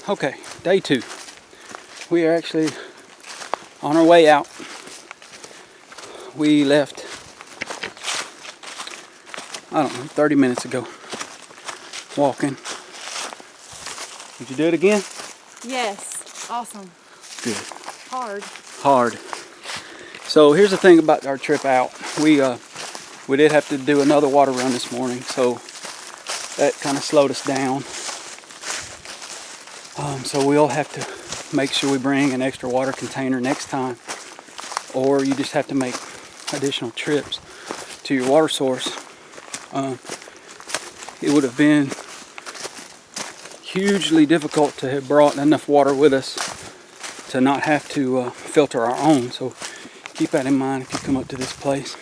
Okay, day 2. We are actually on our way out. We left, I don't know, 30 minutes ago, walking. Did you do it again? Yes, awesome. Good. Hard. So here's the thing about our trip out. We did have to do another water run this morning, so that kind of slowed us down. So we'll have to make sure we bring an extra water container next time, or you just have to make additional trips to your water source. It would have been hugely difficult to have brought enough water with us to not have to filter our own. So keep that in mind if you come up to this place.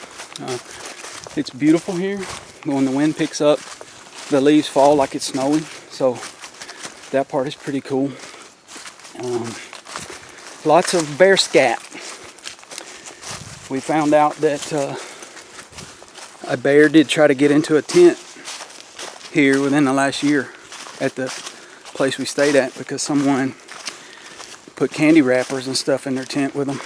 It's beautiful here. When the wind picks up, the leaves fall like it's snowing. So that part is pretty cool. Lots of bear scat. We found out that a bear did try to get into a tent here within the last year at the place we stayed at because someone put candy wrappers and stuff in their tent with them.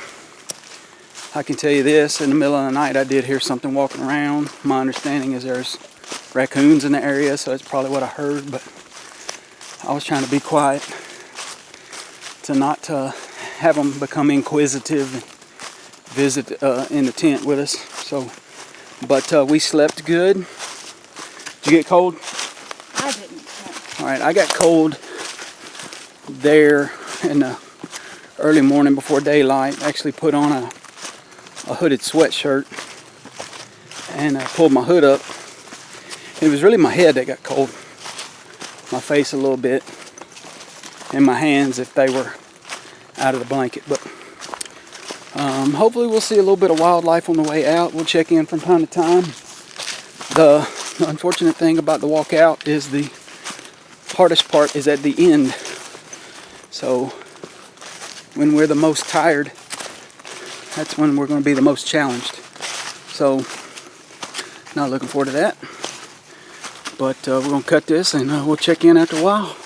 I can tell you this, in the middle of the night I did hear something walking around. My understanding is there's raccoons in the area, so that's probably what I heard, but I was trying to be quiet to not have them become inquisitive and visit in the tent with us. So, but we slept good. Did you get cold? I didn't. All right, I got cold there in the early morning before daylight. I actually put on a hooded sweatshirt and I pulled my hood up. It was really my head that got cold. My face a little bit, and my hands if they were out of the blanket. But hopefully we'll see a little bit of wildlife on the way out. We'll check in from time to time. The unfortunate thing about the walk out is the hardest part is at the end. So when we're the most tired, that's when we're going to be the most challenged. So not looking forward to that. But we're going to cut this and we'll check in after a while.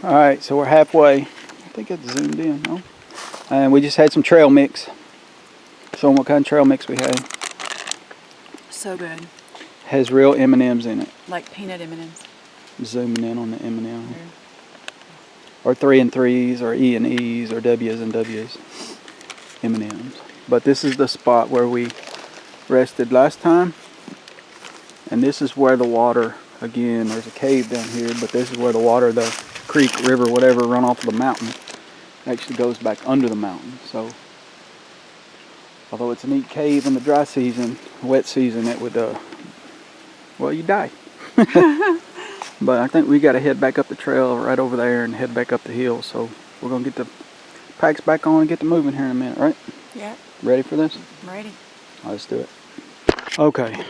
Alright, so we're halfway. I think it's zoomed in, no? And we just had some trail mix. Show them what kind of trail mix we had. So good. Has real M&Ms in it. Like peanut M&Ms. Zooming in on the M&M. Or 3 and 3s, or E and E's, or W's and W's. M&Ms. But this is the spot where we rested last time. And this is where the water, again, there's a cave down here, but this is where the water, the creek, river, whatever, run off of the mountain, actually goes back under the mountain. So, although it's a neat cave in the dry season, wet season, it would, well, you die. But I think we got to head back up the trail right over there and head back up the hill. So we're going to get the packs back on and get to moving here in a minute, right? Yeah. Ready for this? I'm ready. Let's do it. Okay.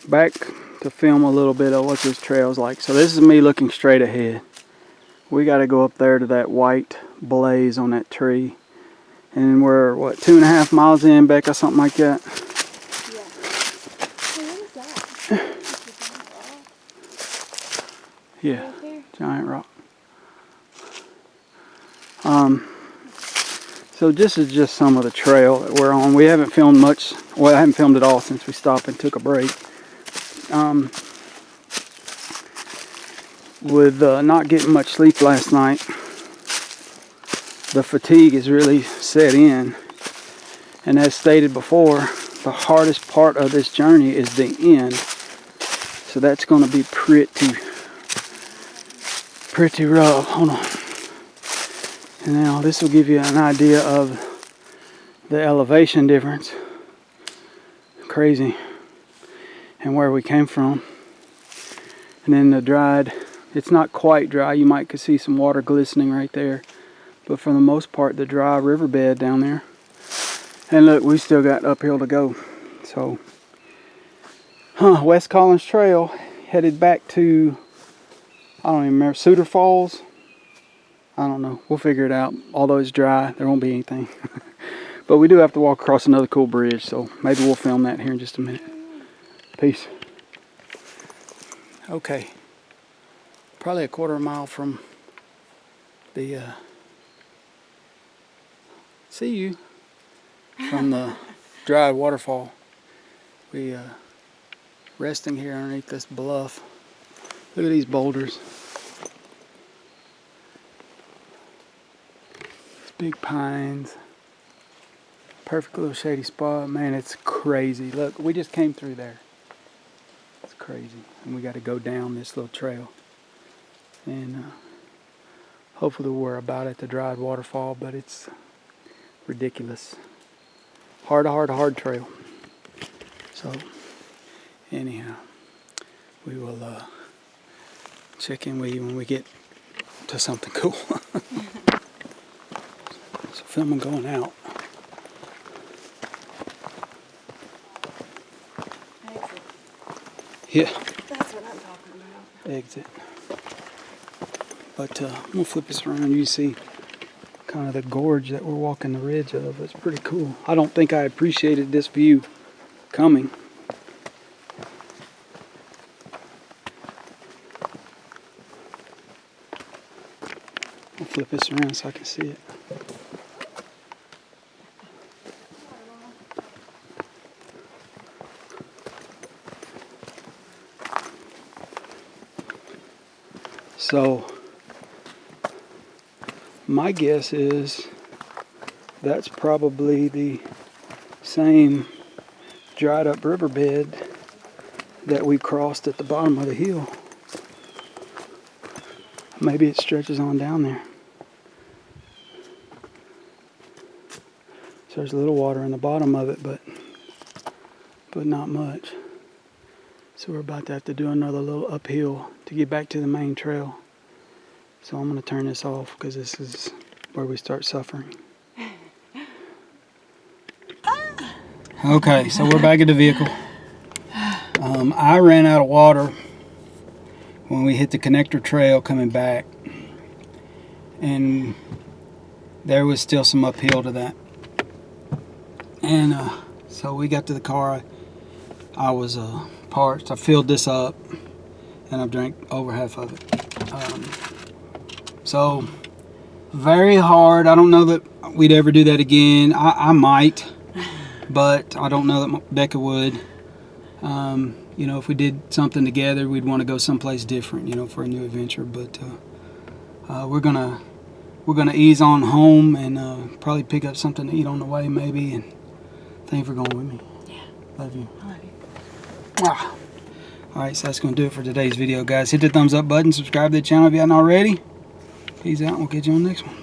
Back to film a little bit of what this trail's like. So this is me looking straight ahead. We got to go up there to that white blaze on that tree. And we're, what, 2.5 miles in, Becca, something like that? Yeah. Hey, what is that? Yeah, right there? Giant rock. So this is just some of the trail that we're on. We haven't filmed much. Well, I haven't filmed at all since we stopped and took a break. With not getting much sleep last night, the fatigue is really set in. And as stated before, the hardest part of this journey is the end. So that's going to be pretty rough. Hold on. And now this will give you an idea of the elevation difference. Crazy. And where we came from. And then the dried, it's not quite dry. You might could see some water glistening right there. But for the most part, the dry riverbed down there. And look, we still got uphill to go. So, West Collins Trail, headed back to, I don't even remember, Cedar Falls. I don't know. We'll figure it out. Although it's dry, there won't be anything. But we do have to walk across another cool bridge, so maybe we'll film that here in just a minute. Peace. Okay, probably a quarter mile from the see you from the dry waterfall. We resting here underneath this bluff. Look at these boulders. These big pines. Perfect little shady spot. Man, it's crazy. Look, we just came through there. It's crazy. And we got to go down this little trail. And hopefully we're about at the dried waterfall, but it's ridiculous. Hard trail. So, anyhow, we will check in with you when we get to something cool. So, filming going out. Exit. Yeah. That's what I'm talking about. Exit. But I'm going to flip this around. You see kind of the gorge that we're walking the ridge of. It's pretty cool. I don't think I appreciated this view coming. I'll flip this around so I can see it. So my guess is that's probably the same dried up riverbed that we crossed at the bottom of the hill. Maybe it stretches on down there. So there's a little water in the bottom of it, but not much. So we're about to have to do another little uphill to get back to the main trail. So I'm going to turn this off because this is where we start suffering. Okay, so we're back at the vehicle. I ran out of water when we hit the connector trail coming back. And there was still some uphill to that. And so we got to the car. I was parched. I filled this up and I've drank over half of it. So very hard. I don't know that we'd ever do that again. I might, but I don't know that Becca would. You know, if we did something together, we'd want to go someplace different, you know, for a new adventure. But we're gonna ease on home and probably pick up something to eat on the way, maybe. And thank you for going with me. Yeah. Love you. I love you. Wow. Alright, so that's going to do it for today's video, guys. Hit the thumbs up button, subscribe to the channel if you haven't already. Peace out, and we'll catch you on the next one.